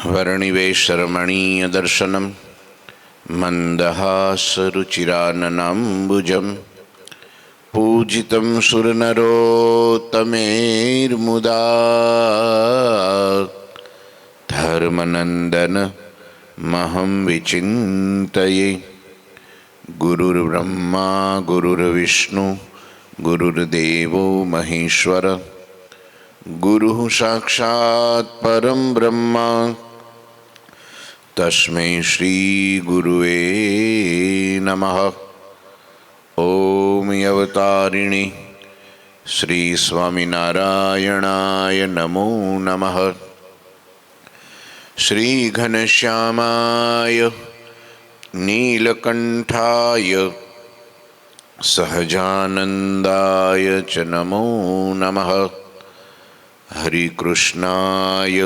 वर्णिवेशरमणीयदर्शनं मन्दहासरुचिराननाम्बुजं पूजितं सुरनरोत्तमेर्मुदा धर्मनन्दन महं विचिन्तये। गुरुर्ब्रह्मा गुरुर्विष्णु गुरुर्देवो महेश्वर गुरुः साक्षात् परं ब्रह्मा तस्मै श्री गुरुवे नमः। ओम अवतारिणे श्री स्वामिनारायणाय नमो नमः। श्री घनश्यामाय नीलकंठाय सहजानंदाय च नमो नमः। हरिकृष्णाय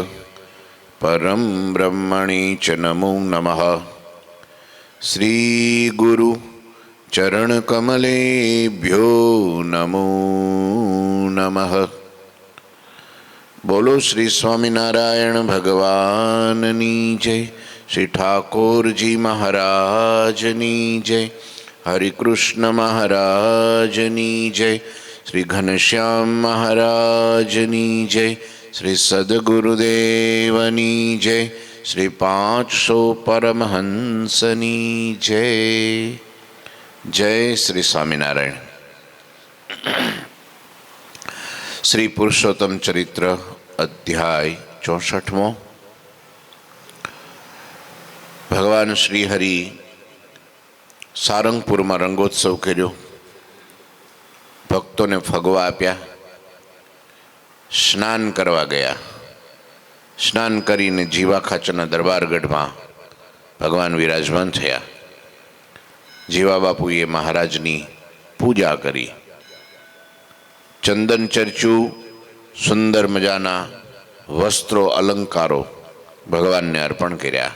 परम ब्रह्मणे च नमो नमः। श्री गुरु चरण कमलेभ्यो नमो नमः। बोलो श्री स्वामिनारायण भगवाननी जय। श्री ठाकुर जी महाराजनी जय। हरिकृष्ण महाराजनी जय। श्री घनश्याम महाराजनी जय। श्री सद्गुरुदेवनी जय। श्री 500 परमहंसनी जय। जय श्री स्वामिनारायण। श्री पुरुषोत्तम चरित्र अध्याय 64। भगवान श्री हरि सारंगपुर में रंगोत्सव कर्यो। भक्तों ने फगवा आप्या। स्नान करवा गया। स्नान करीने जीवा खाचरना दरबारगढ़ में भगवान विराजमान थया। जीवा बापुए महाराजनी पूजा करी। चंदन चर्चू सुंदर मजाना वस्त्रों अलंकारों भगवान ने अर्पण कर्या।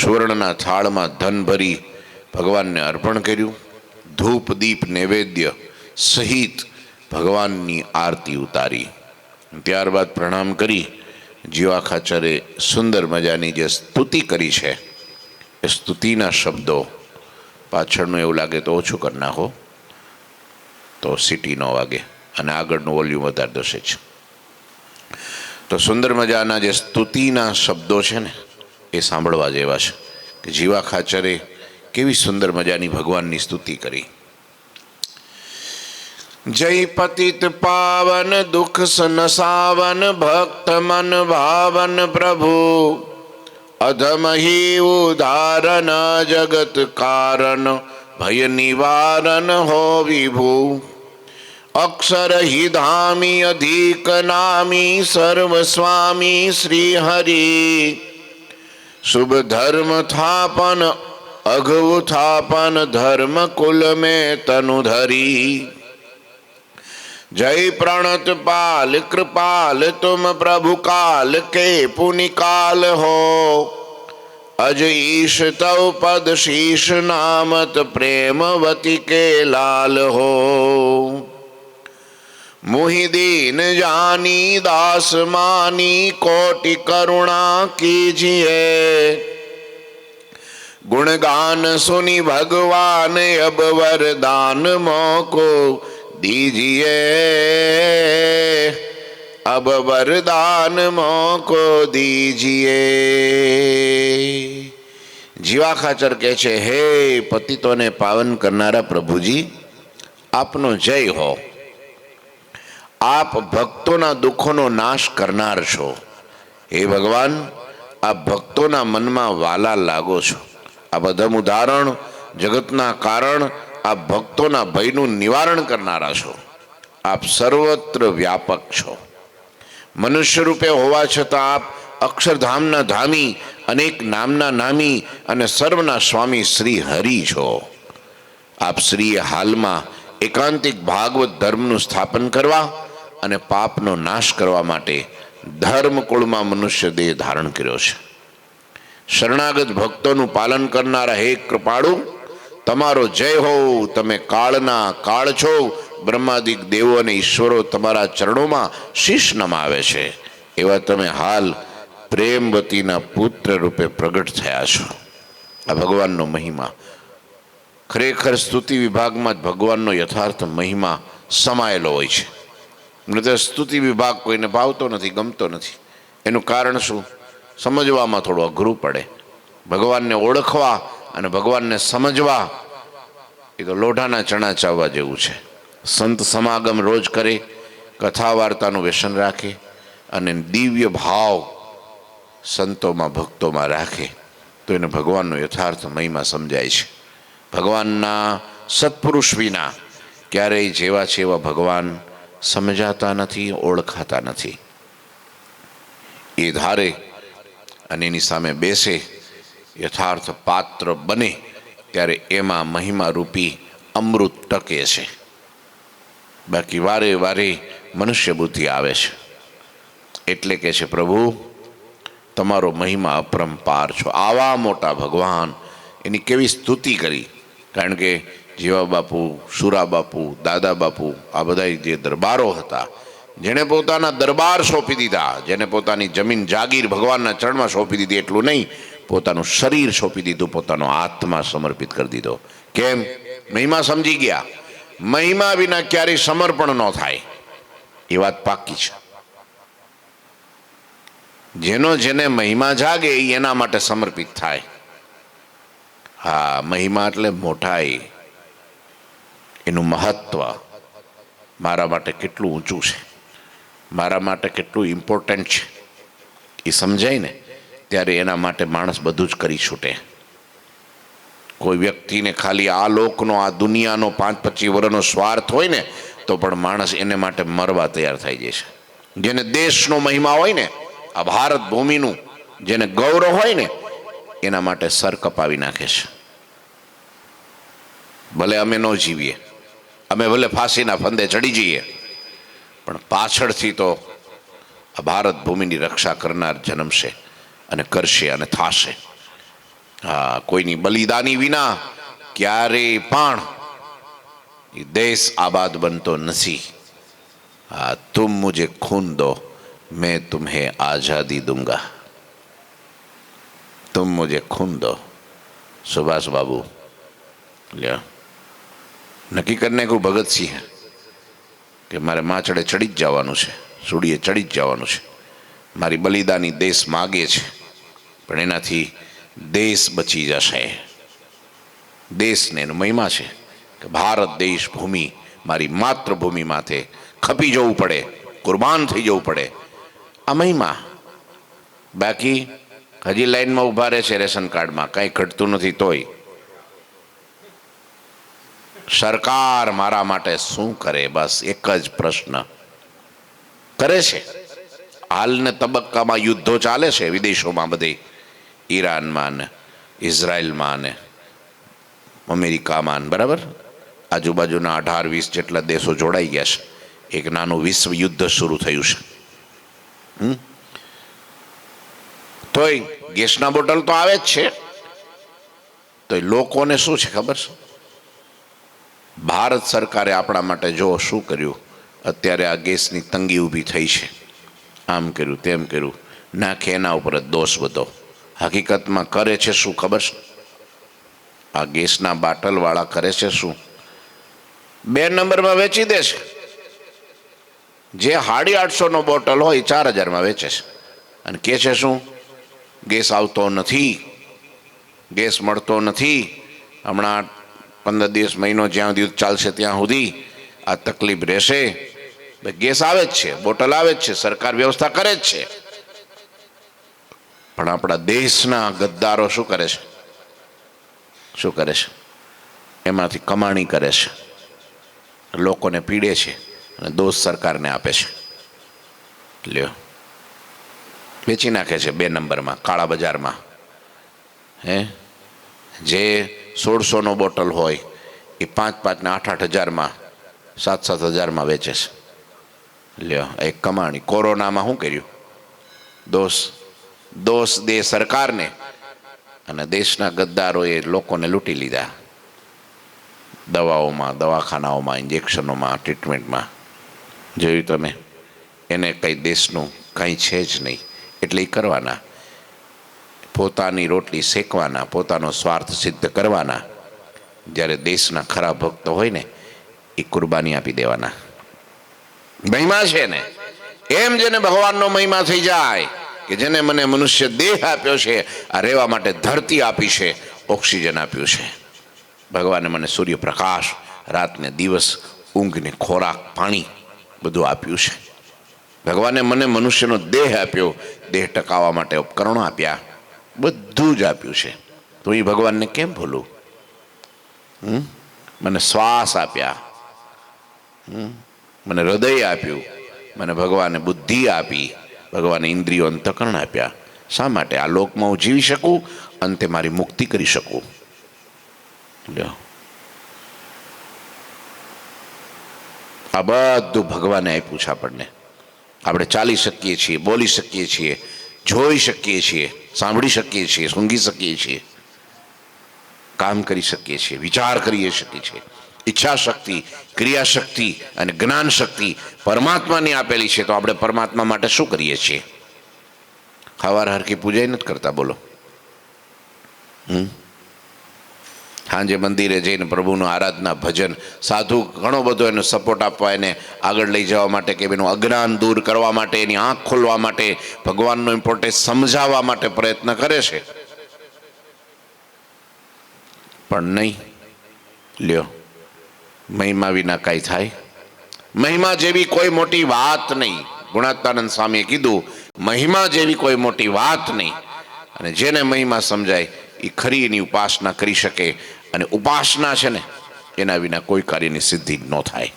सुवर्णना थाल में धन भरी भगवान ने अर्पण कर्यु। धूप दीप नैवेद्य सहित भगवान नी आरती उतारी। त्यारबाद प्रणाम करी जीवा खाचरे सुंदर मजानी जे स्तुति करी है ए स्तुतिना शब्दों पाछळनुं एवुं लागे तो ओछुं कर नाखो तो सीटी न वागे अने आगळनुं वोल्यूम वधारी दो छे। तो सुंदर मजाना जे स्तुतिना शब्दों छे ने ए सांभळवा जेवा छे कि जीवा खाचरे केवी सुंदर मजानी भगवाननी स्तुति करी। जय पतित पावन दुख सनसावन भक्त मन भावन प्रभु अधम ही उदाहरण जगत कारण भय निवारण हो विभु अक्षर ही धामी अधिक नामी सर्व स्वामी श्री हरि शुभ धर्म थापन अघव थापन धर्म कुल में तनुधरी जय प्रणत पाल कृपाल तुम प्रभु काल के पुनिकाल हो अज ईश तव पद शीश नामत प्रेमवती के लाल हो मुहि दीन जानी दास मानी कोटि करुणा कीजिए गुणगान सुनी भगवान अब वरदान मोको दीजिए अब वरदान मोको दीजिए। जीवा खाचर कहे छे हे पतितों ने पावन करनारा प्रभुजी आपनो जय हो। आप भक्तों ना दुखों नो नाश करनार छो। हे भगवान आप भक्तों ना मन में वाला लागो छो। आ बधम उदाहरण जगतना कारण आप भक्तों ना भयनु निवारण करनारा छो। आप सर्वत्र व्यापक छो। मनुष्य रूपे होवा छतां आप अक्षरधाम ना धामी अनेक नामना नामी अने सर्वना स्वामी श्री हरि छो। आप श्री हाल में एकांतिक भागवत धर्मनु स्थापन करवा अने पापनो नाश करवा माटे धर्मकुल में मनुष्य देह धारण कर्यो छे। शरणागत भक्तों पालन करनारा हे कृपाळु तमारो जय हो। तमे काळना काळ छो। ब्रह्मादिक देवो ने ईश्वरो तमारा चरणों में शीश नमावे छे। एवा तमे हाल પ્રેમવતીના પુત્ર રૂપે પ્રગટ થયા છો. આ ભગવાનનો મહિમા. ખરેખર સ્તુતિ વિભાગમાં જ ભગવાનનો યથાર્થ મહિમા સમાયેલો હોય છે. નહીંતર સ્તુતિ વિભાગ કોઈને ભાવતો નથી, ગમતો નથી. એનું કારણ શું? સમજવામાં થોડું અઘરું પડે. ભગવાનને ઓળખવા અને ભગવાનને સમજવા એ તો લોઢાના ચણા ચાવવા જેવું છે. સંત સમાગમ રોજ કરે, કથા વાર્તાનું વ્યસન રાખે અને દિવ્ય ભાવ સંતોમાં ભક્તોમાં રાખે તો એને ભગવાનનો યથાર્થ મહિમા સમજાય છે. ભગવાનના સત્પુરુષ વિના ક્યારેય જેવા છે એવા ભગવાન સમજાતા નથી, ઓળખાતા નથી. એ ધારે અને એની સામે બેસે, યથાર્થ પાત્ર બને ત્યારે એમાં મહિમારૂપી અમૃત ટકે છે. બાકી વારે વારે મનુષ્ય બુદ્ધિ આવે છે. એટલે કે છે પ્રભુ તમારો મહિમા અપરંપાર છો. આવા મોટા ભગવાન એની કેવી સ્તુતિ કરી. કારણ કે જીવા બાપુ, સુરા બાપુ, દાદા બાપુ આ બધા જે દરબારો હતા, જેણે પોતાના દરબાર સોંપી દીધા, જેને પોતાની જમીન જાગીર ભગવાનના ચરણમાં સોંપી દીધી, એટલું નહીં પોતાનું શરીર સોંપી દીધું, પોતાનો આત્મા સમર્પિત કરી દીધો. કેમ? મહિમા સમજી ગયા. મહિમા વિના ક્યારેય સમર્પણ ન થાય એ વાત પાકી છે. જેને મહિમા જાગે એના માટે સમર્પિત થાય. હા, મહિમા એટલે મોટાઈ, એનું મહત્વ મારા માટે કેટલું ઊંચું છે, મારા માટે કેટલું ઇમ્પોર્ટન્ટ છે, એ સમજાય ને ત્યારે એના માટે માણસ બધું જ કરી છૂટે. કોઈ વ્યક્તિને ખાલી આ લોકનો, આ દુનિયાનો 5-25 વર્ષનો સ્વાર્થ હોય ને તો પણ માણસ એને માટે મરવા તૈયાર થઈ જાય છે. જેને દેશનો મહિમા હોય ને, આ ભારત ભૂમિનું જેને ગૌરવ હોય ને, એના માટે સર કપાવી નાખે છે. ભલે અમે ન જીવીએ, અમે ભલે ફાંસીના ફંદે ચડી જઈએ, પણ પાછળથી તો આ ભારત ભૂમિની રક્ષા કરનાર જન્મશે અને કરશે અને થાશે. હા, કોઈની બલિદાની વિના ક્યારેય પણ એ દેશ આબાદ બનતો નથી. હા, તુમ મુझे खून दो मैं तुम्हें आज़ादी दूंगा. तुम मुझे खून दो. सुभाष बाबू લ્યો નક્કી કરીને કહું ભગતસિંહ કે મારે માચડે ચડી જ જવાનું છે, સુડીએ ચડી જ જવાનું છે. મારી બલિદાની દેશ માગે છે, પણ એનાથી દેશ બચી જશે. દેશને એનો મહિમા છે કે ભારત દેશ ભૂમિ મારી માતૃભૂમિ માથે ખપી જવું પડે, કુરબાન થઈ જવું પડે. આ મહિમા. બાકી હજી લાઈનમાં ઊભા રહે છે રેશન કાર્ડમાં, કાંઈ ઘટતું નથી તોય. સરકાર મારા માટે શું કરે? બસ એક જ પ્રશ્ન કરે છે. હાલના તબક્કામાં યુદ્ધો ચાલે છે વિદેશોમાં, બધે ઈરાનમાં ને ઇઝરાયલમાં ને અમેરિકામાં, બરાબર. આજુબાજુના 18-20 જેટલા દેશો જોડાઈ ગયા છે. એક નાનું વિશ્વ યુદ્ધ શરૂ થયું છે. તોય ગેસના બોટલ તો આવે જ છે. તો લોકોને શું છે ખબર છે? ભારત સરકારે આપણા માટે જો શું કર્યું. અત્યારે આ ગેસની તંગી ઊભી થઈ છે, આમ કર્યું, તેમ કર્યું, નાખે એના ઉપર જ દોષ બધો. હકીકતમાં કરે છે શું ખબર છે? આ ગેસના બાટલવાળા કરે છે શું? 2 નંબરમાં વેચી દે છે. જે 850નો બોટલ હોય 4000માં વેચે છે અને કહે છે શું? ગેસ આવતો નથી, ગેસ મળતો નથી. હમણાં 15 દિવસ, મહિનો જ્યાં સુધી ચાલશે ત્યાં સુધી આ તકલીફ રહેશે. ગેસ આવે જ છે, બોટલ આવે જ છે, સરકાર વ્યવસ્થા કરે જ છે. પણ આપણા દેશના ગદ્દારો શું કરે છે? શું કરે છે? એમાંથી કમાણી કરે છે, લોકોને પીડે છે અને દોષ સરકારને આપે છે. લ્યો, વેચી નાખે છે 2 નંબરમાં, કાળા બજારમાં. જે 1600નો બોટલ હોય એ 5-5 ને 8-8 હજારમાં, 7-7 હજારમાં વેચે છે. લ્યો, એક કમાણી. કોરોનામાં શું કર્યું? દોષ દે સરકારને અને દેશના ગદ્દારોએ લોકોને લૂંટી લીધા. દવાઓમાં, દવાખાનાઓમાં, ઇન્જેક્શનોમાં, ટ્રીટમેન્ટમાં. જોયું તમે? એને કંઈ દેશનું કંઈ છે જ નહીં. એટલે એ કરવાના, પોતાની રોટલી શેકવાના, પોતાનો સ્વાર્થ સિદ્ધ કરવાના. જ્યારે દેશના ખરા ભક્તો હોય ને એ કુરબાની આપી દેવાના. મહિમા છે ને એમ જેને ભગવાનનો મહિમા થઈ જાય કે જેને મને મનુષ્ય દેહ આપ્યો છે, આ રહેવા માટે ધરતી આપી છે, ઓક્સિજન આપ્યું છે, ભગવાને મને સૂર્યપ્રકાશ, રાતને દિવસ, ઊંઘને ખોરાક, પાણી બધું આપ્યું છે. ભગવાને મને મનુષ્યનો દેહ આપ્યો, દેહ ટકાવવા માટે ઉપકરણો આપ્યા, બધું જ આપ્યું છે. તો એ ભગવાનને કેમ ભૂલું? મને શ્વાસ આપ્યા, મને હૃદય આપ્યું, મને ભગવાને બુદ્ધિ આપી, ભગવાને ઇન્દ્રિયો અંતકરણ આપ્યા. શા માટે? આ લોકમાં હું જીવી શકું, અંતે મારી મુક્તિ કરી શકું. લ્યો, આ બધું ભગવાને આપ્યું છે આપણને. આપણે ચાલી શકીએ છીએ, બોલી શકીએ છીએ, જોઈ શકીએ છીએ, સાંભળી શકીએ છીએ, સૂંઘી શકીએ છીએ, કામ કરી શકીએ છીએ, વિચાર કરી શકીએ છીએ. ઈચ્છા શક્તિ, ક્રિયા શક્તિ અને જ્ઞાન શક્તિ પરમાત્માની આપેલી છે. તો આપણે પરમાત્મા માટે શું કરીએ છીએ? સવાર હરખી પૂજા નથી કરતા, બોલો. સાંજે મંદિરે જઈને પ્રભુનું આરાધના, ભજન, સાધુ ઘણો બધો એનો સપોર્ટ આપવા, એને આગળ લઈ જવા માટે, કે એનું અજ્ઞાન દૂર કરવા માટે, એની આંખ ખોલવા માટે, ભગવાનનો ઇમ્પોર્ટન્સ સમજાવવા માટે પ્રયત્ન કરે છે. પણ નહીં. લ્યો, મહિમા વિના કાંઈ થાય? મહિમા જેવી કોઈ મોટી વાત નહીં. ગુણાત્માનંદ સ્વામીએ કીધું, મહિમા જેવી કોઈ મોટી વાત નહીં. અને જેને મહિમા સમજાય એ ખરી એની ઉપાસના કરી શકે. અને ઉપાસના છે ને, એના વિના કોઈ કાર્યની સિદ્ધિ ન થાય.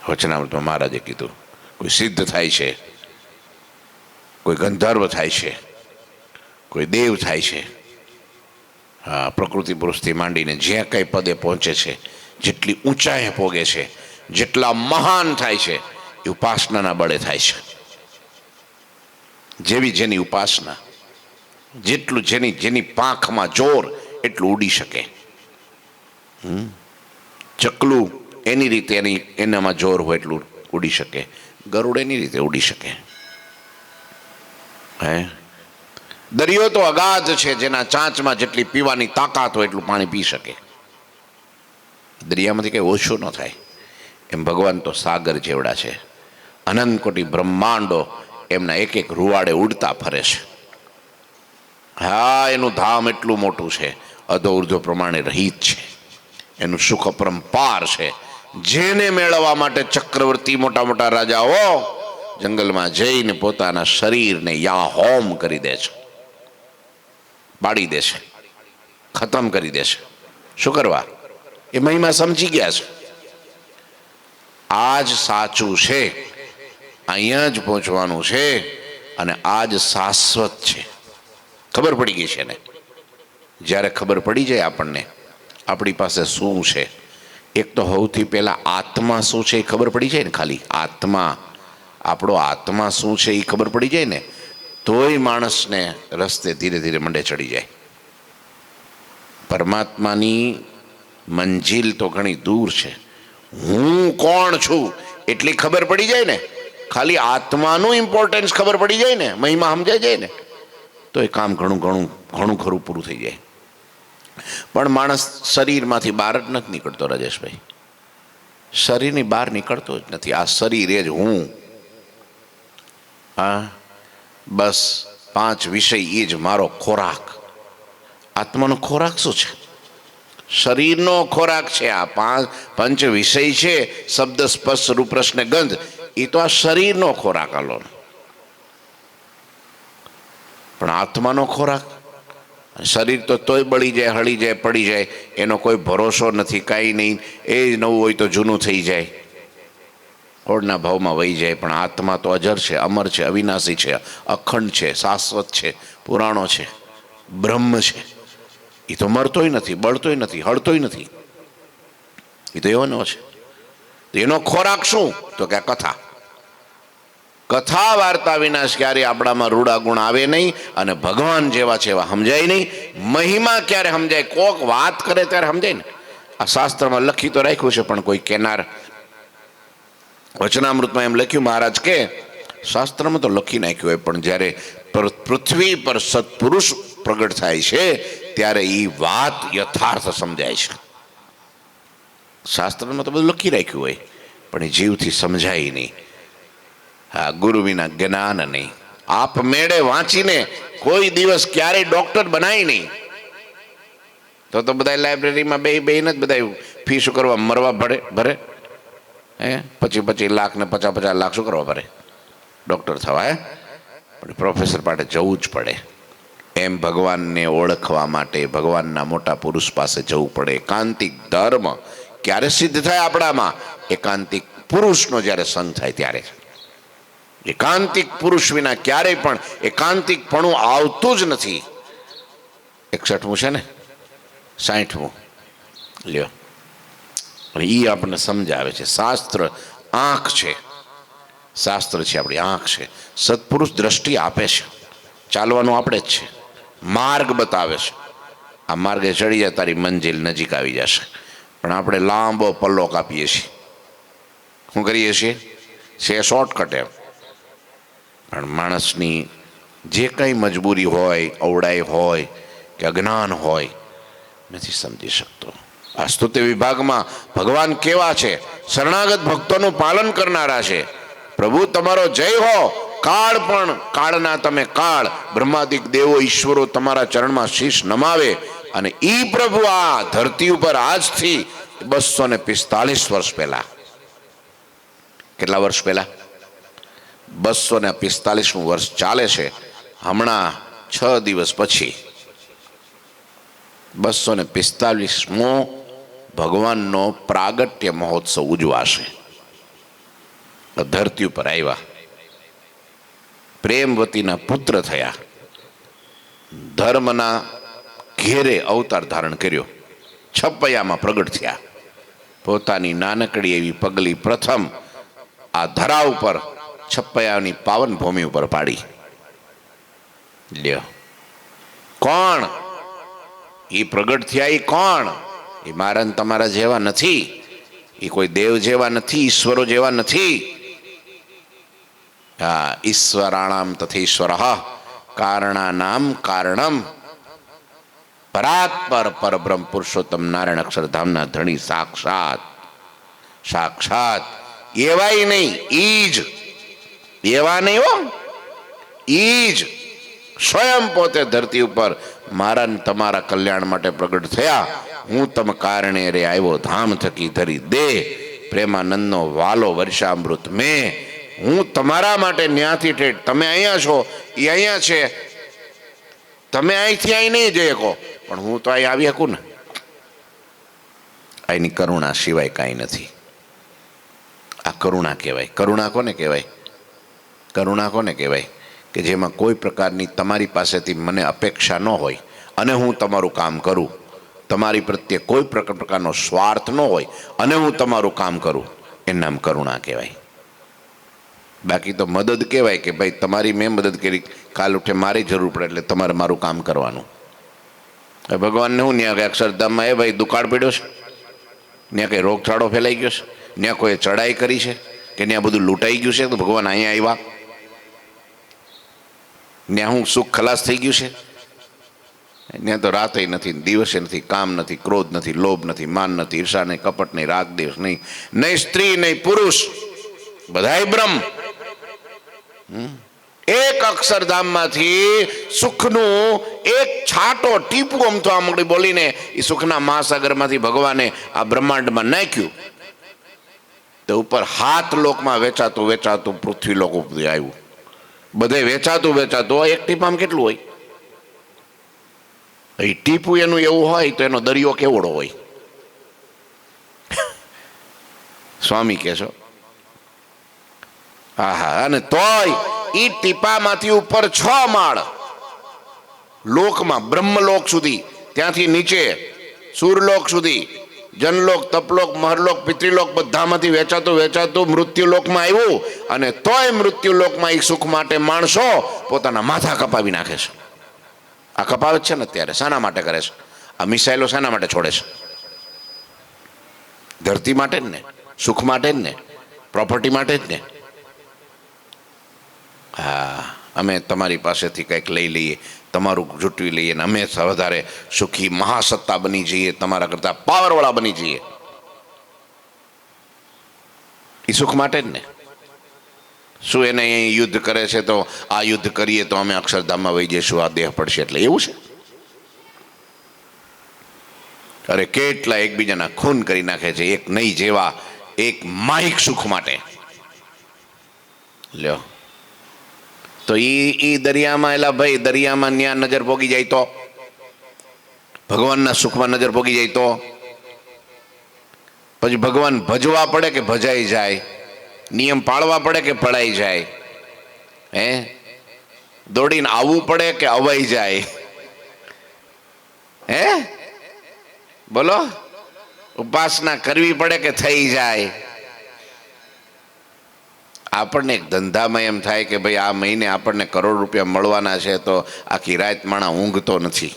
વચનામૃતમાં મહારાજે કીધું, કોઈ સિદ્ધ થાય છે, કોઈ ગંધર્વ થાય છે, કોઈ દેવ થાય છે. હા, પ્રકૃતિ પુરુષથી માંડીને જ્યાં કંઈ પદે પહોંચે છે, જેટલી ઊંચાઈએ પોગે છે, જેટલા મહાન થાય છે, એ ઉપાસનાના બળે થાય છે. જેવી જેની ઉપાસના, જેટલું જેની પાંખમાં જોર એટલું ઉડી શકે. ચકલું એની રીતે એનામાં જોર હોય એટલું ઉડી શકે, ગરુડ એની રીતે ઉડી શકે. હે, દરિયો તો અગાધ છે, જેના ચાંચમાં જેટલી પીવાની તાકાત હોય એટલું પાણી પી શકે. દરિયામાંથી કંઈ ઓછું ન થાય. એમ ભગવાન તો સાગર જેવડા છે. અનંત કોટી બ્રહ્માંડો એમના એક એક રૂવાડે ઉડતા ફરે છે. હા, એનું ધામ એટલું મોટું છે, અધો ઉર્ધ્વ પ્રમાણે રહિત છે. એનું સુખ અપરંપાર છે. જેને મેળવવા માટે ચક્રવર્તી, મોટા મોટા રાજાઓ જંગલમાં જઈને પોતાના શરીરને યા હોમ કરી દે છે, બાળી દે છે, ખતમ કરી દે છે. શું કરવા? એ મહિમા સમજી ગયા છે. આજ સાચું છે, અહીંયા જ પહોંચવાનું છે, અને આજ શાશ્વત છે. ખબર પડી ગઈ છે ને? જ્યારે ખબર પડી જાય આપણને આપણી પાસે શું છે, એક તો સૌથી પહેલાં આત્મા શું છે એ ખબર પડી જાય ને. ખાલી આત્મા, આપણો આત્મા શું છે એ ખબર પડી જાય ને, તોય માણસને રસ્તે ધીરે ધીરે મંડે ચડી જાય. પરમાત્માની મંજિલ તો ઘણી દૂર છે. હું કોણ છું એટલી ખબર પડી જાય ને, ખાલી આત્માનું ઇમ્પોર્ટન્સ ખબર પડી જાય ને, મહિમા સમજાઈ જાય ને, તો એ કામ ઘણું ખરું પૂરું થઈ જાય. પણ માણસ શરીરમાંથી બહાર જ નથી નીકળતો રાજેશભાઈ. શરીરની બહાર નીકળતો જ નથી. આ શરીર એ જ હું. હા, બસ 5 વિષય એ જ મારો ખોરાક. આત્માનો ખોરાક શું છે? શરીરનો ખોરાક છે. આ 5 પંચ વિષય છે, શબ્દ, સ્પર્શ, રૂપ, રસ ને ગંધ, એ તો આ શરીરનો ખોરાક આલો. પણ આત્માનો ખોરાક, શરીર તો તોય બળી જાય, હળી જાય, પડી જાય, એનો કોઈ ભરોસો નથી, કાંઈ નહીં. એ નવું હોય તો જૂનું થઈ જાય, ઓળના ભાવમાં વહી જાય. પણ આત્મા તો અજર છે, અમર છે, અવિનાશી છે, અખંડ છે, શાશ્વત છે, પુરાણો છે, બ્રહ્મ છે. એ તો મરતોય નથી, બળતોય નથી, હળતોય નથી. એ તો એવાનો છે. એનો ખોરાક શું? તો કે કથા. કથા વાર્તા વિના ક્યારે આપણામાં રૂડા ગુણ આવે નહીં, અને ભગવાન જેવા છે એવા સમજાય નહીં. મહિમા ક્યારે સમજાય? કોક વાત કરે ત્યારે સમજાય ને. આ શાસ્ત્રમાં લખી તો રાખ્યું છે, પણ કોઈ કેનાર. વચનામૃતમાં એમ લખ્યું, મહારાજ કે શાસ્ત્રમાં તો લખી નાખ્યું હોય, પણ જ્યારે પૃથ્વી પર સત્પુરુષ પ્રગટ થાય છે ત્યારે એ વાત યથાર્થ સમજાય છે. શાસ્ત્રમાં તો બધું લખી રાખ્યું હોય, પણ એ જીવથી સમજાય નહીં. હા, ગુરુ વિના જ્ઞાન નહીં. આપમેળે વાંચીને કોઈ દિવસ ક્યારેય ડોક્ટર બનાય નહીં. તો બધા લાઇબ્રેરીમાં બેહીને જ બધા ફી શું કરવા મરવા ભરે હે, 25 લાખ ને 50 લાખ શું કરવા ભરે ડોક્ટર થવા? હે, પણ પ્રોફેસર પાસે જવું જ પડે. એમ ભગવાનને ઓળખવા માટે ભગવાનના મોટા પુરુષ પાસે જવું પડે. એકાંતિક ધર્મ ક્યારે સિદ્ધ થાય આપણામાં? એકાંતિક પુરુષનો જ્યારે સંગ થાય ત્યારે. એકાંતિક પુરુષ વિના ક્યારેય પણ એકાંતિકપણું આવતું જ નથી. 61મું છે ને, 60મું લ્યો. એ આપણને સમજાવે છે. શાસ્ત્ર આંખ છે, શાસ્ત્ર છે આપણી આંખ છે. સત્પુરુષ દ્રષ્ટિ આપે છે, ચાલવાનું આપણે જ છે, માર્ગ બતાવે છે. આ માર્ગે ચડી જાય તારી મંજિલ નજીક આવી જશે. પણ આપણે લાંબો પલ્લો કાપીએ છીએ. શું કરીએ છીએ? છે શોર્ટકટ એમ. પણ માણસની જે કંઈ મજબૂરી હોય, અવડાઈ હોય કે અજ્ઞાન હોય, નથી સમજી શકતો. આ સ્તુતિ વિભાગમાં ભગવાન કેવા છે? શરણાગત ભક્તોનું પાલન કરનારા છે. પ્રભુ તમારો જય હો. કાળ પણ કાળના તમે કાળ, બ્રહ્માદિક દેવો ઈશ્વરો તમારા ચરણમાં શીશ નમાવે. અને ઈ પ્રભુ આ ધરતી ઉપર આજથી 245 વર્ષ પહેલા, કેટલા વર્ષ પહેલા? 245મું વર્ષ ચાલે છે. હમણાં 6 દિવસ પછી 245મો ભગવાનનો પ્રાગટ્ય મહોત્સવ ઉજવાશે. ધરતી ઉપર આવ્યા, પ્રેમવતીના પુત્ર થયા, ધર્મના ઘેરે અવતાર ધારણ કર્યો, છપૈયામાં પ્રગટ થયા. પોતાની નાનકડી એવી પગલી પ્રથમ આ ધરા ઉપર છપૈયાની પાવન ભૂમિ ઉપર પાડી. લ્યો, કોણ એ પ્રગટ થયા? એ કોણ? એ મારા ને તમારા જેવા નથી. એ કોઈ દેવ જેવા નથી, ઈશ્વરો જેવા નથી. હા, ઈશ્વરાણામ તથેશ્વર કારણાનામ કારણમ, પરાત્પર પરબ્રહ્મ પુરુષોત્તમ નારાયણ અક્ષરધામના ધણી સાક્ષાત. સાક્ષાત એવાય નહીં, ઈજ એવા નહીં હો, ઈજ સ્વયં પોતે ધરતી ઉપર મારા ને તમારા કલ્યાણ માટે પ્રગટ થયા. હું તમ કારણે રે આવ્યો ધામ થકી ધરી દે, પ્રેમાનંદનો વાલો વર્ષામૃત મેં. હું તમારા માટે ન્યાથી ઠેઠ, તમે અહીંયા છો, એ અહીંયા છે. તમે અહીંથી અહીં નહીં જઈ શકો, પણ હું તો અહીં આવી શકું ને. અહીંની કરુણા સિવાય કાંઈ નથી. આ કરુણા કહેવાય. કરુણા કોને કહેવાય? કરુણા કોને કહેવાય? કે જેમાં કોઈ પ્રકારની તમારી પાસેથી મને અપેક્ષા ન હોય અને હું તમારું કામ કરું. તમારી પ્રત્યે કોઈ પ્રકારનો સ્વાર્થ ન હોય અને હું તમારું કામ કરું, એનું નામ કરુણા કહેવાય. બાકી તો મદદ કહેવાય કે ભાઈ તમારી મેં મદદ કરી, કાલ ઉઠે મારી જરૂર પડે એટલે તમારે મારું કામ કરવાનું. ભગવાનને હું ત્યાં કંઈ અક્ષરધામમાં એ ભાઈ દુકાળ પડ્યો છે, ત્યાં કંઈ રોગચાળો ફેલાઈ ગયો છે, ત્યાં કોઈ ચડાઈ કરી છે કે ત્યાં બધું લૂંટાઈ ગયું છે તો ભગવાન અહીંયા આવ્યા? ત્યાં હું સુખ ખલાસ થઈ ગયું છે? ત્યાં તો રાતે નથી, દિવસે નથી, કામ નથી, ક્રોધ નથી, લોભ નથી, માન નથી, ઈર્ષા નહીં, કપટ નહીં, રાગ દ્વેષ નહીં, નહીં સ્ત્રી નહીં પુરુષ, બધાય બ્રહ્મ. એક અક્ષરધામમાંથી સુખનું એક છાંટો ટીપું આમ તો આમળી બોલીને એ સુખના મહાસાગરમાંથી ભગવાને આ બ્રહ્માંડમાં નાખ્યું. તો ઉપર 7 લોકમાં વેચાતું વેચાતું પૃથ્વી લોક ઉપર આવ્યું. બધે વેચાતું વેચાતું એક ટીપામાં કેટલું હોય? એ ટીપું એનું એવું હોય તો એનો દરિયો કેવડો હોય? સ્વામી કહે છો. આહા, અને તોય ઈ ટીપામાંથી ઉપર 6 માળ લોકમાં, બ્રહ્મલોક સુધી, ત્યાંથી નીચે સૂરલોક સુધી, જનલોક, તપલોક, મહરલોક, પિતૃલોક, બધામાંથી વેચાતું વેચાતું મૃત્યુલોકમાં આવ્યું. અને તોય મૃત્યુલોકમાં એ સુખ માટે માણસો પોતાના માથા કપાવી નાખે છે. આ કપાવે છે ને અત્યારે શાના માટે કરે છે? આ મિસાઇલો શાના માટે છોડે છે? ધરતી માટે જ ને, સુખ માટે જ ને, પ્રોપર્ટી માટે જ ને. હા, અમે તમારી પાસેથી કંઈક લઈ લઈએ, તમારું જૂટવી લઈએ ને અમે વધારે સુખી મહાસત્તા બની જઈએ, તમારા કરતાં પાવરવાળા બની જઈએ. એ સુખ માટે જ ને. શું એને અહીં યુદ્ધ કરે છે તો આ યુદ્ધ કરીએ તો અમે અક્ષરધામમાં વહી જઈશું, આ દેહ પડશે એટલે એવું છે? અરે કેટલા એકબીજાના ખૂન કરી નાખે છે એક નહીં જેવા એક માહિક સુખ માટે. લ્યો તો ઈ દરિયામાં એલા ભાઈ, દરિયામાં ન્યા નજર પોગી જાય તો, ભગવાનના સુખમાં નજર પોગી જાય તો પછી ભગવાન ભજવા પડે કે ભજાઈ જાય, નિયમ પાળવા પડે કે પડાઈ જાય, હે દોડીને આવવું પડે કે અવાઈ જાય? હે બોલો, ઉપાસના કરવી પડે કે થઈ જાય? આપણને એક ધંધામાં એમ થાય કે ભાઈ આ મહિને આપણને કરોડ રૂપિયા મળવાના છે તો આખી રાત માણા ઊંઘતો નથી,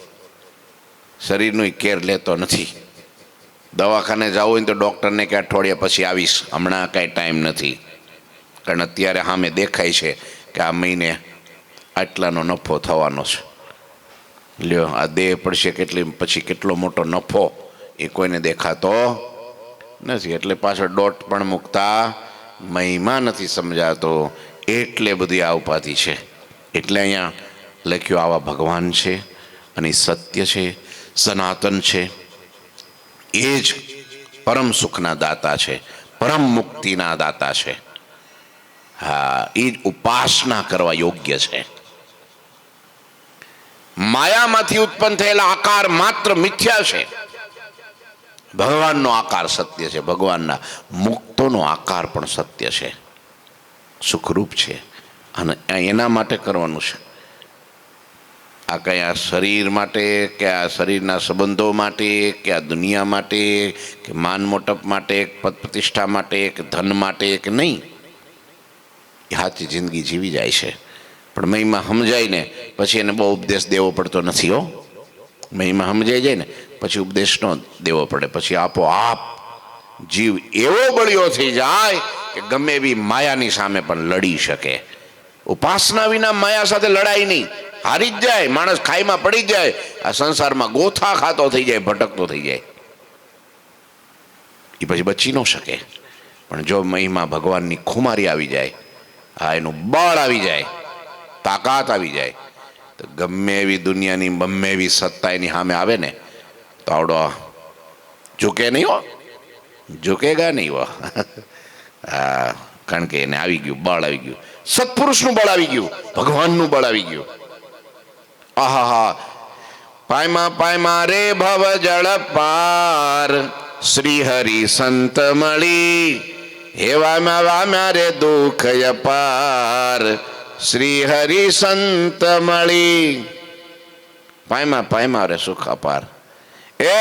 શરીરનું કેર લેતો નથી. દવાખાને જવું હોય તો ડૉક્ટરને કે અઠવાડિયા પછી આવીશ, હમણાં કાંઈ ટાઈમ નથી, કારણ અત્યારે સામે દેખાય છે કે આ મહિને આટલાનો નફો થવાનો છે. લ્યો આ દેહ પડશે કેટલી પછી કેટલો મોટો નફો એ કોઈને દેખાતો નથી, એટલે પાછળ ડોટ પણ મૂકતા મહિમા નથી સમજાતો, એટલે બધી આ ઉપાધિ છે. એટલે અહીંયા લખ્યું આવા ભગવાન છે અને સત્ય છે, સનાતન છે, એ જ પરમ સુખના દાતા છે, પરમ મુક્તિના દાતા છે. હા, એ જ ઉપાસના કરવા યોગ્ય છે. માયામાંથી ઉત્પન્ન થયેલા આકાર માત્ર મિથ્યા છે, ભગવાનનો આકાર સત્ય છે, ભગવાનના મુક્તોનો આકાર પણ સત્ય છે, સુખરૂપ છે, અને એના માટે કરવાનું છે. આ કંઈ આ શરીર માટે કે આ શરીરના સંબંધો માટે કે આ દુનિયા માટે કે માન મોટપ માટે, પદ પ્રતિષ્ઠા માટે કે ધન માટે કે નહીં. એ સાચી જિંદગી જીવી જાય છે, પણ મહિમા સમજાય ને પછી એને બહુ ઉપદેશ દેવો પડતો નથી. હો, મહિમા સમજાઈ જાય ને પછી ઉપદેશ ન દેવો પડે, પછી આપોઆપ જીવ એવો બળ્યો થઈ જાય કે ગમે એવી માયાની સામે પણ લડી શકે. ઉપાસના વિના માયા સાથે લડાય નહીં, હારી જ જાય માણસ, ખાઈમાં પડી જાય, આ સંસારમાં ગોથા ખાતો થઈ જાય, ભટકતો થઈ જાય, એ પછી બચી ન શકે. પણ જો મહિમા ભગવાનની ખુમારી આવી જાય, હા એનું બળ આવી જાય, તાકાત આવી જાય, તો ગમે એવી દુનિયાની ગમે એવી સત્તા એની સામે આવે ને તો આવડો ઝૂકે નહીં. હો, ઝૂકેગા નહીં. હો હા, કારણ કે એને આવી ગયું, બળ આવી ગયું, સત્પુરુષનું બળ આવી ગયું, ભગવાનનું બળ આવી ગયું. આહા હા, પાયમા પાયમા રે ભવ જળ પાર, શ્રી હરિ સંત મળી, હે વામ્યા વામ્યા રે દુઃખ અપાર, શ્રી હરિ સંત મળી. પાયમા પાયમા રે સુખ અપાર. એ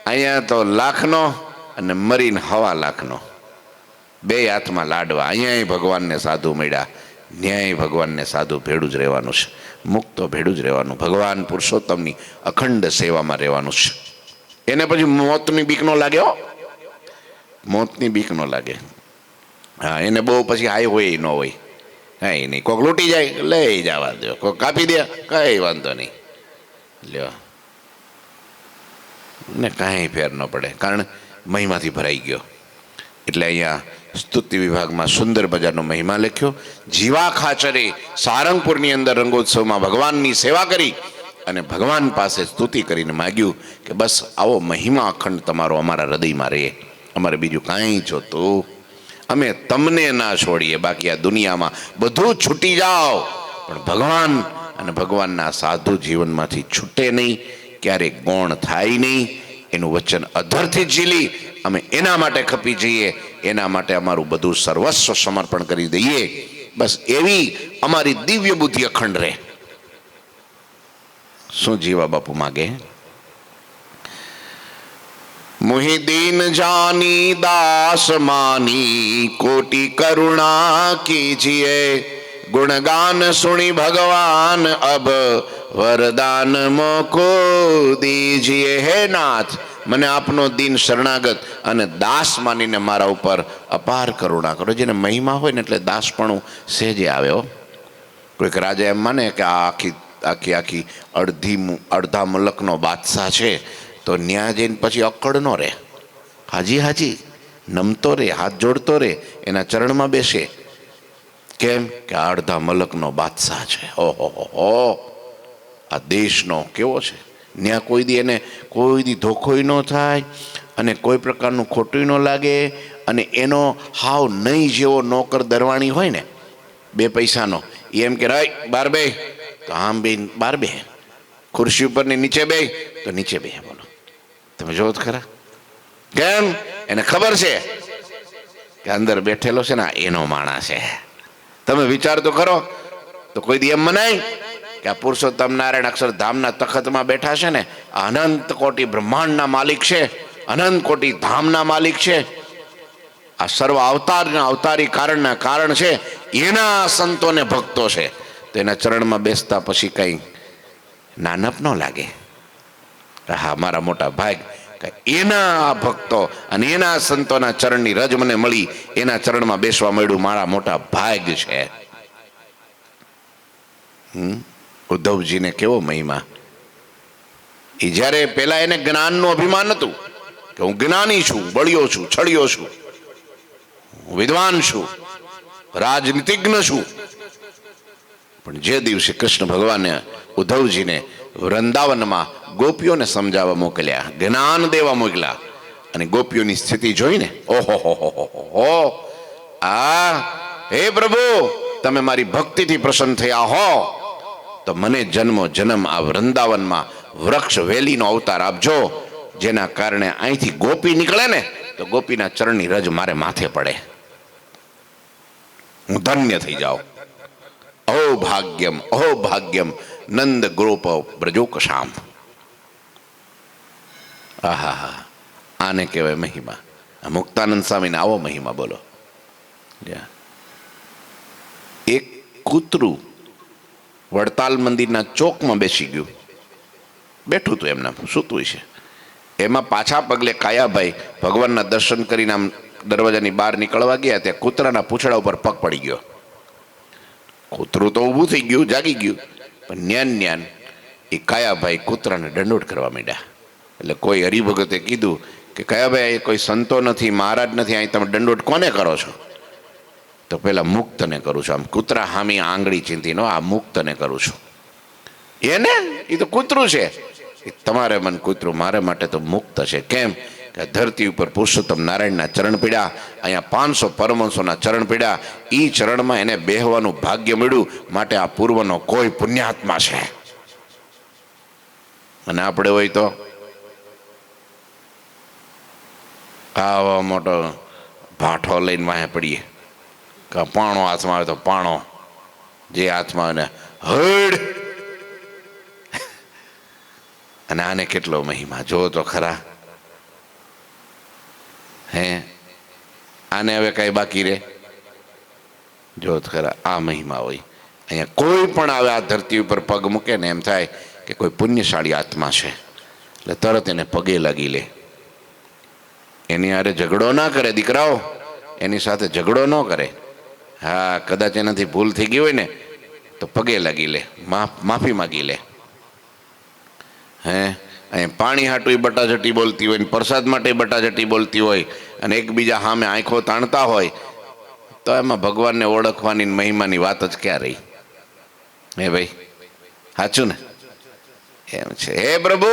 અહીંયા તો લાખનો અને મરીને 1.25 લાખનો, બે હાથમાં લાડવા. અહીંયા ભગવાનને સાધુ મળ્યા, ન્યાય ભગવાનને સાધુ ભેડું જ રહેવાનું છે, મુક્તો ભેડું જ રહેવાનું, ભગવાન પુરુષોત્તમની અખંડ સેવામાં રહેવાનું છે. એને પછી મોતની બીક ન લાગે. હો, મોતની બીક ન લાગે. હા, એને બહુ પછી હાઈ હોય ન હોય, કાંઈ નહીં, કોઈક લૂંટી જાય લઈ જવા દો, કોઈક કાપી દે કંઈ વાંધો નહીં, લ્યો ને કાંઈ ફેર ન પડે, કારણ મહિમાથી ભરાઈ ગયો. એટલે અહીંયા સ્તુતિ વિભાગમાં સુંદર મજાનો મહિમા લખ્યો. જીવા ખાચરે સારંગપુરની અંદર રંગોત્સવમાં ભગવાનની સેવા કરી અને ભગવાન પાસે સ્તુતિ કરીને માગ્યું કે બસ આવો મહિમા અખંડ તમારો અમારા હૃદયમાં રહે, અમારે બીજું કાંઈ જોતું, અમે તમને ના છોડીએ, બાકી આ દુનિયામાં બધું છૂટી જાઓ પણ ભગવાન અને ભગવાનના સાધુ જીવનમાંથી છૂટે નહીં, ક્યારેક ગૌણ થાય નહીં. એનું વચન અધરથી ઝીલી અમે એના માટે ખપી જઈએ, એના માટે અમારું બધું સર્વસ્વ સમર્પણ કરી દઈએ. બસ એવી અમારી દિવ્ય બુદ્ધિ અખંડ રહે. શું જીવા બાપુ માગે? મુહિ દીન જાની દાસ માની, કોટી કરુણા कीजिए, गुणगान सुनी भगवान अब वरदान मोको दीजिए. हे नाथ, મને આપનો દીન શરણાગત અને દાસ માનીને મારા ઉપર અપાર કરુણા કરો. જેને મહિમા હોય ને એટલે દાસપણું સહેજે આવે હો. કોઈક રાજા એમ માને કે આ આખી આખી આખી અડધા મુલકનો બાદશાહ છે, તો ન્યા જઈને પછી અક્કડ ન રહે. હાજી હાજી નમતો રે, હાથ જોડતો રે, એના ચરણમાં બેસે. કેમ કે આ અડધા મલકનો બાદશાહ છે. ઓહો હો, આ દેશનો કેવો છે. ત્યાં કોઈ દી એને કોઈ દી ધોખોય ન થાય અને કોઈ પ્રકારનું ખોટું ન લાગે. અને એનો હાવ નહીં જેવો નોકર દરવાણી હોય ને 2 પૈસાનો, એમ કે રાય બાર બે, તો આમ બે બાર બે, ખુરશી ઉપર ને નીચે બે તો નીચે બે. બોલો તમે જોવો ખરા. કેમ? એને ખબર છે કે અંદર બેઠેલો છે ને એનો માણસ છે. તમે વિચાર તો કરો. તો કોઈ દી એમ મનાય કે આ પુરુષોત્તમ નારાયણ અક્ષરધામના તખતમાં બેઠા છે ને, અનંત કોટી બ્રહ્માંડના માલિક છે, અનંત કોટી ધામના માલિક છે, આ સર્વ અવતારના અવતારી કારણના કારણ છે, એના સંતોને ભક્તો છે, તો એના ચરણમાં બેસતા પછી કંઈ નાનપ ન લાગે. હા, મારા મોટા ભાગ એના ભક્તો અને એના સંતોના ચરણની રજ મને મળી, એના ચરણમાં બેસવા મળ્યું, મારા મોટા ભાગ છે. ઉદ્ધવજીને કેવો મહિમા. એ જ્યારે પેલા એને જ્ઞાનનું અભિમાન હતું કે હું જ્ઞાની છું, બળ્યો છું, છળ્યો છું, વિદ્વાન છું, રાજનીતિજ્ઞ છું. પણ જે દિવસે કૃષ્ણ ભગવાને ઉદ્ધવજીને વૃંદાવનમાં ગોપીઓને સમજાવવા મોકલ્યા, જ્ઞાન દેવા મોકલ્યા, અને ગોપીઓની સ્થિતિ જોઈને ઓહો હો, આ હે પ્રભુ, તમે મારી ભક્તિથી પ્રસન્ન થયા હો તો મને જન્મો જન્મ આ વૃંદાવનમાં વૃક્ષ વેલીનો અવતાર આપજો, જેના કારણે અહીંથી ગોપી નીકળે ને તો ગોપીના ચરણની રજ મારે માથે પડે, હું ધન્ય થઈ જાઉં. અહો ભાગ્યમ, અહો ભાગ્યમ, નંદ ગોપ બ્રજોકશામ. આહા, આને કહેવાય મહિમા. મુક્તાનંદ સ્વામીને આવો મહિમા બોલો. એક કૂતરું વડતાલ મંદિરના ચોકમાં બેસી ગયું, બેઠું હતું, એમના સૂતું છે. એમાં પાછા પગલે કાયાભાઈ ભગવાનના દર્શન કરીને આમ દરવાજાની બહાર નીકળવા ગયા, ત્યાં કૂતરાના પૂંછડા ઉપર પગ પડી ગયો. કૂતરું તો ઊભું થઈ ગયું, જાગી ગયું, પણ ન્યાન એ કાયાભાઈ કૂતરાને દંડોત કરવા માંડ્યા. એટલે કોઈ હરિભગતે કીધું કે કાયાભાઈ, એ કોઈ સંતો નથી, મહારાજ નથી, અહીં તમે દંડોત કોને કરો છો? તો પેલા મુક્તને કરું છું. આમ કૂતરા હામી આંગળી ચીંધી નો, આ મુક્તને કરું છું. એને એ તો કૂતરું છે, તમારે મન કૂતરું, મારે માટે તો મુક્ત છે. કેમ કે ધરતી ઉપર પુરુષોત્તમ નારાયણના ચરણ પીડ્યા, અહીંયા 500 પરમહંસોના ચરણ પીડ્યા, એ ચરણમાં એને બેહવાનું ભાગ્ય મળ્યું, માટે આ પૂર્વનો કોઈ પુણ્યાત્મા છે. અને આપણે હોય તો આવો મોટો ભાઠો લઈને વાહે પડીએ, કે પાણો હાથમાં આવે તો પાણો, જે હાથમાં આવે હડ. અને આને કેટલો મહિમા જો તો ખરા. હે, આને હવે કઈ બાકી રે? જો તો ખરા, આ મહિમા હોય. અહીંયા કોઈ પણ આવે આ ધરતી ઉપર પગ મૂકે ને એમ થાય કે કોઈ પુણ્યશાળી આત્મા છે, એટલે તરત એને પગે લાગી લે. એની હારે ઝઘડો ના કરે દીકરાઓ, એની સાથે ઝઘડો ન કરે. હા, કદાચ એનાથી ભૂલ થઈ ગઈ હોય ને તો પગે લાગી લે, માફી માગી લે. હે, અહીંયા પાણી હાટું બટાઝટી બોલતી હોય ને પ્રસાદ માટે બટાઝટી બોલતી હોય અને એકબીજા સામે આંખો તાણતા હોય, તો એમાં ભગવાનને ઓળખવાની મહિમાની વાત જ ક્યાં રહી? હે ભાઈ, સાચું ને? એમ છે. હે પ્રભુ,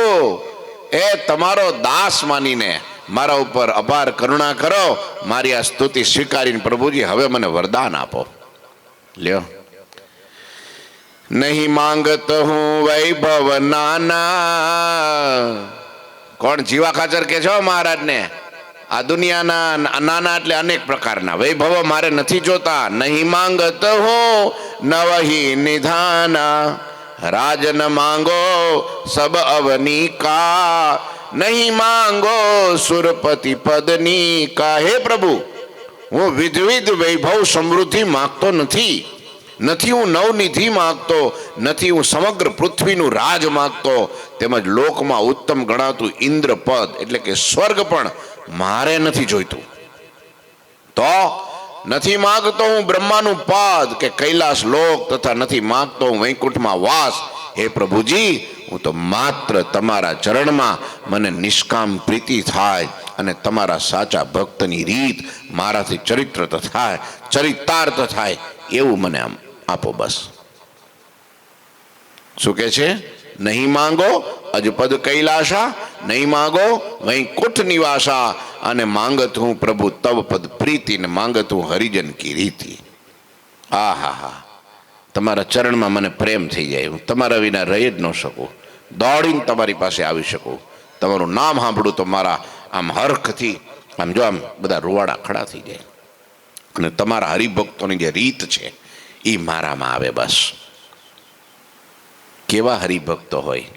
એ તમારો દાસ માનીને મારા ઉપર અપાર કરુણા કરો, મારી આ સ્તુતિ સ્વીકારીને પ્રભુજી હવે મને વરદાન આપો. લ્યો, નહીં માંગત હું વૈભવ નાના. કોણ? જીવા ખાચર કે છો મહારાજને? આ દુનિયાના નાના એટલે અનેક પ્રકારના વૈભવ મારે નથી જોતા. નહીં માંગત હું નવહી નિધાના, રાજન માંગો સબ અવની કા, નહીં માંગો સુરપતિ પદની કા. હે પ્રભુ, હું વિધવિધ વૈભવ સમૃદ્ધિ માંગતો નથી, નથી હું નવનિધિ માગતો, નથી હું સમગ્ર પૃથ્વીનું રાજ માગતો, તેમજ લોકમાં ઉત્તમ ગણાતું ઇન્દ્ર પદ એટલે કે સ્વર્ગ પણ મારે નથી જોઈતું. તો નથી માગતો હું બ્રહ્માનું પદ કે કૈલાસ લોક, તથા નથી માગતો હું વૈકુંઠમાં વાસ. હે પ્રભુજી, હું તો માત્ર તમારા ચરણમાં મને નિષ્કામ પ્રીતિ થાય અને તમારા સાચા ભક્તની રીત મારાથી ચરિત્રત થાય, ચરિતાર્થ થાય એવું મને આમ આપો બસ. શું કે છે? નહીં માંગો અજપદ કૈલાસા, નહીં માંગો વૈકુંઠ નિવાસા, અને માંગત હું પ્રભુ તવ પદ પ્રીતિ, ને માંગત હું હરિજન કી રીતિ. આ હા હા, તમારા ચરણમાં મને પ્રેમ થઈ જાય, હું તમારા વિના રહી જ ન શકું, દોડીને તમારી પાસે આવી શકું. તમારું નામ સાંભળું તો મારા આમ હરખથી આમ જો આમ બધા રૂવાડા ખડા થઈ જાય, અને તમારા હરિભક્તોની જે રીત છે એ મારામાં આવે બસ. કેવા હરિભક્તો હોય,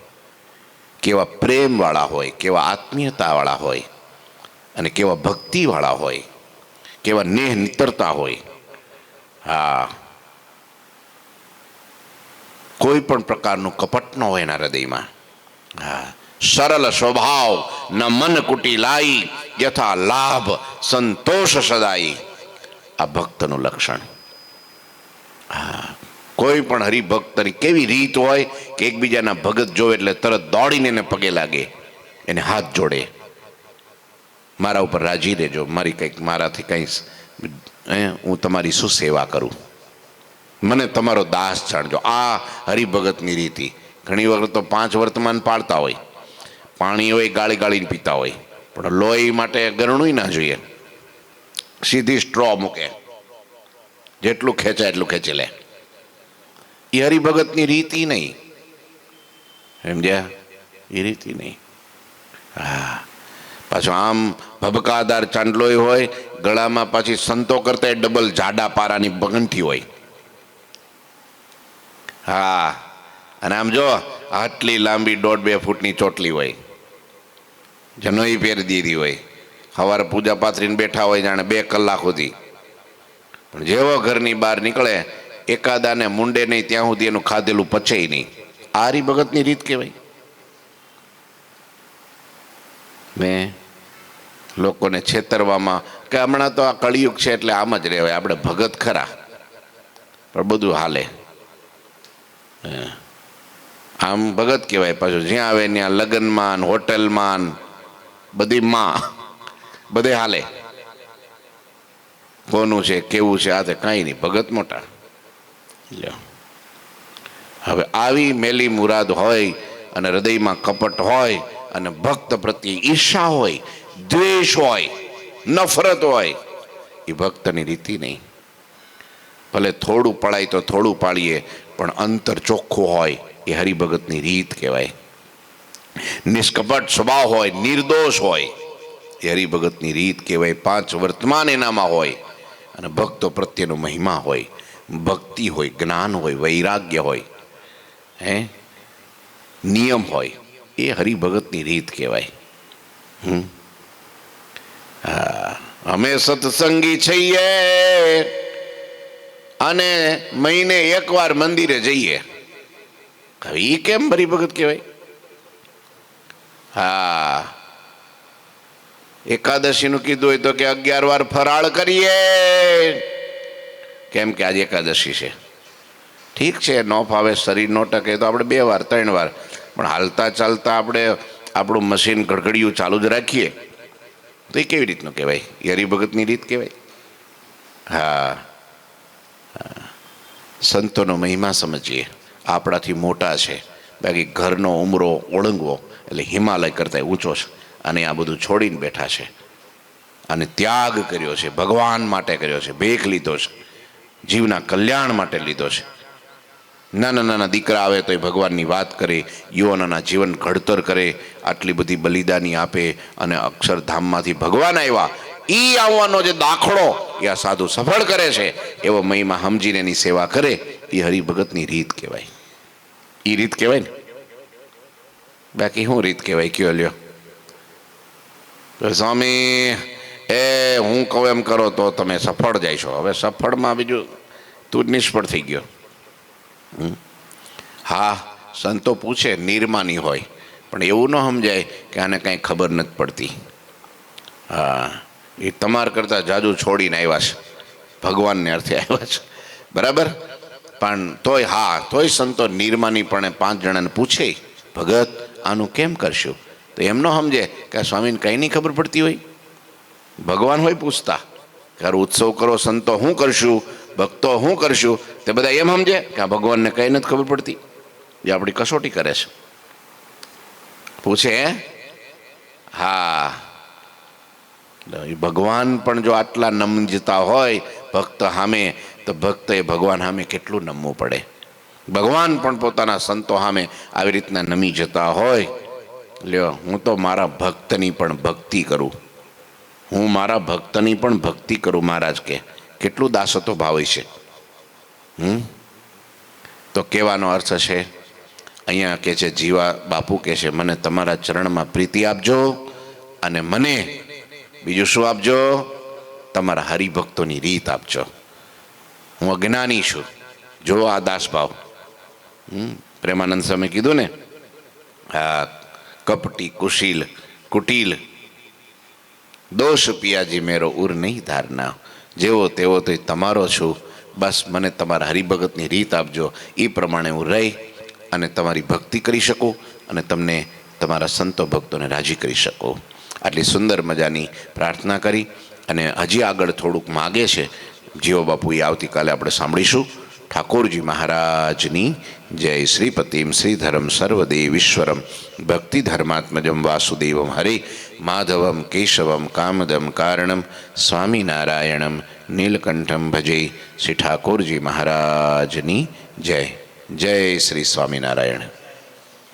કેવા પ્રેમવાળા હોય, કેવા આત્મીયતાવાળા હોય, અને કેવા ભક્તિવાળા હોય, કેવા નેહ નિતરતા હોય. હા, કોઈ પણ પ્રકારનું કપટ ન હોય એના હૃદયમાં. હા, સરળ સ્વભાવ ન મન કુટિલાઈ, યથા લાભ સંતોષ સદાઈ. આ ભક્તનું લક્ષણ. હા, કોઈ પણ હરિભક્તની કેવી રીત હોય કે એકબીજાના ભગત જોવે એટલે તરત દોડીને એને પગે લાગે, એને હાથ જોડે, મારા ઉપર રાજી રહેજો, મારી કંઈક મારાથી કંઈ હું તમારી શું સેવા કરું, મને તમારો દાસ જાણજો. આ હરિભગતની રીતિ. ઘણી વખત તો 5 વર્તમાન પાળતા હોય, પાણી હોય ગાળી ગાળીને પીતા હોય, પણ લોહી માટે ગરણું ના જોઈએ, સીધી સ્ટ્રો મૂકે, જેટલું ખેંચાય એટલું ખેંચી લે. એ હરિભગતની રીતિ નહીં, સમજ્યા? એ રીતિ નહીં. હા, પાછો આમ ભબકાદાર ચાંદલોય હોય, ગળામાં પાછી સંતો કરતા ડબલ જાડા પારાની બગંઠી હોય. હા, અને આમ જો આટલી લાંબી 1.5-2 ફૂટની ચોટલી હોય, જનોઈ પહેરી દીધી હોય, સવારે પૂજા પાથરીને બેઠા હોય જાણે 2 કલાક સુધી, પણ જેવો ઘરની બહાર નીકળે એકાદાને મુંડે નહીં ત્યાં સુધી એનું ખાધેલું પચે નહીં. આ હરિભગતની રીત કહેવાય. મેં લોકોને છેતરવામાં કે હમણાં તો આ કળિયુગ છે એટલે આમ જ રહેવાય, આપણે ભગત ખરા પણ બધું હાલે. આમ ભગત કહેવાય, પાછું જ્યાં આવે ત્યાં લગ્નમાં હોટલમાં બધી માં બધે હાલે. કોનું છે કેવું છે આ તે કાંઈ નહીં, ભગત મોટા. હવે આવી મેલી મુરાદ હોય અને હૃદયમાં કપટ હોય અને ભક્ત પ્રત્યે ઈર્ષા હોય, દ્વેષ હોય, નફરત હોય, એ ભક્તની રીતિ નહીં. ભલે થોડું પડાય તો થોડું પાડીએ, પણ અંતર ચોખ્ખું હોય એ હરિભગતની રીત કહેવાય. નિષ્કપટ સ્વભાવ હોય, નિર્દોષ હોય, એ હરિભગતની રીત કહેવાય. 5 વર્તમાન એનામાં હોય અને ભક્તો પ્રત્યેનો મહિમા હોય, ભક્તિ હોય, જ્ઞાન હોય, વૈરાગ્ય હોય, નિયમ હોય, એ હરિભગતની રીત કહેવાય. અમે સત્સંગી છીએ અને મહિને 1 વાર મંદિરે જઈએ, હવે એ કેમ હરિભગત કહેવાય? હા, એકાદશીનું કીધું હોય તો કે 11 વાર ફરાળ કરીએ, કેમ કે આજે એકાદશી છે. ઠીક છે, ન ફાવે, શરીર ન ટકે તો આપણે 2 વાર 3 વાર, પણ હાલતા ચાલતા આપણે આપણું મશીન ગડગડિયું ચાલુ જ રાખીએ તો એ કેવી રીતનું કહેવાય? એ હરિભગતની રીત કહેવાય. હા, સંતોનો મહિમા સમજીએ, આપણાથી મોટા છે, બાકી ઘરનો ઉમરો ઓળંગવો એટલે હિમાલય કરતાં ઊંચો છે, અને આ બધું છોડીને બેઠા છે, અને ત્યાગ કર્યો છે, ભગવાન માટે કર્યો છે, ભેખ લીધો છે, જીવના કલ્યાણ માટે લીધો છે. નાના નાના દીકરા આવે તો એ ભગવાનની વાત કરે, યુવાનોના જીવન ઘડતર કરે, આટલી બધી બલિદાની આપે, અને અક્ષરધામમાંથી ભગવાન આવ્યા એ આવવાનો જે દાખલો એ આ સાધુ સફળ કરે છે, એવો મહિમા સમજીને એની સેવા કરે, એ હરિભગતની રીત કહેવાય. એ રીત કહેવાય ને, બાકી શું રીત કહેવાય? કયો લ્યો સ્વામી, હું કહું એમ કરો તો તમે સફળ જાય છો. હવે સફળમાં બીજું તું નિષ્ફળ થઈ ગયો. હા, સંતો પૂછે નિર્માની હોય, પણ એવું ન સમજાય કે આને કાંઈ ખબર નથી પડતી. હા, એ તમાર કરતાં જાજુ છોડીને આવ્યા છે, ભગવાનને અર્થે આવ્યા છે, બરાબર. પણ તોય હા, તોય સંતો નિર્માની પણ 5 જણાને પૂછે, ભગત આનું કેમ કરશું? તો એમ ન સમજે કે આ સ્વામીને કંઈ નહીં ખબર પડતી હોય. ભગવાન હોય પૂછતા કે ઉત્સવ કરો સંતો શું કરશું, ભક્તો શું કરશું? તે બધા એમ સમજે કે આ ભગવાનને કંઈ નથી ખબર પડતી, એ આપણી કસોટી કરે છે. પૂછે હા, એ ભગવાન પણ જો આટલા નમજતા હોય ભક્ત સામે, તો ભક્તએ ભગવાન સામે કેટલું નમવું પડે. ભગવાન પણ પોતાના સંતો સામે આવી રીતના નમી જતા હોય. લ્યો, હું તો મારા ભક્તની પણ ભક્તિ કરું, હું મારા ભક્તની પણ ભક્તિ કરું. મહારાજ કે કેટલું દાસતો ભાવ છે. તો કહેવાનો અર્થ છે અહીંયા કે છે જીવા બાપુ કે છે મને તમારા ચરણમાં પ્રીતિ આપજો, અને મને બીજું શું આપજો? તમારા હરિભક્તોની રીત આપજો. હું અજ્ઞાની છું. જો આ દાસભાવ, પ્રેમાનંદ સ્વામી કીધું ને, આ કપટી કુશીલ કુટીલ દોષ પિયાજી મેરો ઉર નહીં ધારના. જેવો તેવો તો તમારો છું, બસ મને તમારા હરિભગતની રીત આપજો. એ પ્રમાણે હું રહી અને તમારી ભક્તિ કરી શકું અને તમને તમારા સંતો ભક્તોને રાજી કરી શકું. આટલી સુંદર મજાની પ્રાર્થના કરી અને હજી આગળ થોડુંક માગે છે જીવો બાપુ, એ આવતીકાલે આપણે સાંભળીશું. ઠાકોરજી મહારાજની જય. શ્રીપતિમ શ્રીધરમ સર્વદેવીશ્વરમ ભક્તિ ધર્માત્મજમ વાસુદેવમ હરે માધવમ કેશવમ કામદમ કારણમ સ્વામિનારાયણમ નીલકંઠમ ભજે. શ્રી ઠાકોરજી મહારાજની જય. જય શ્રી સ્વામિનારાયણ.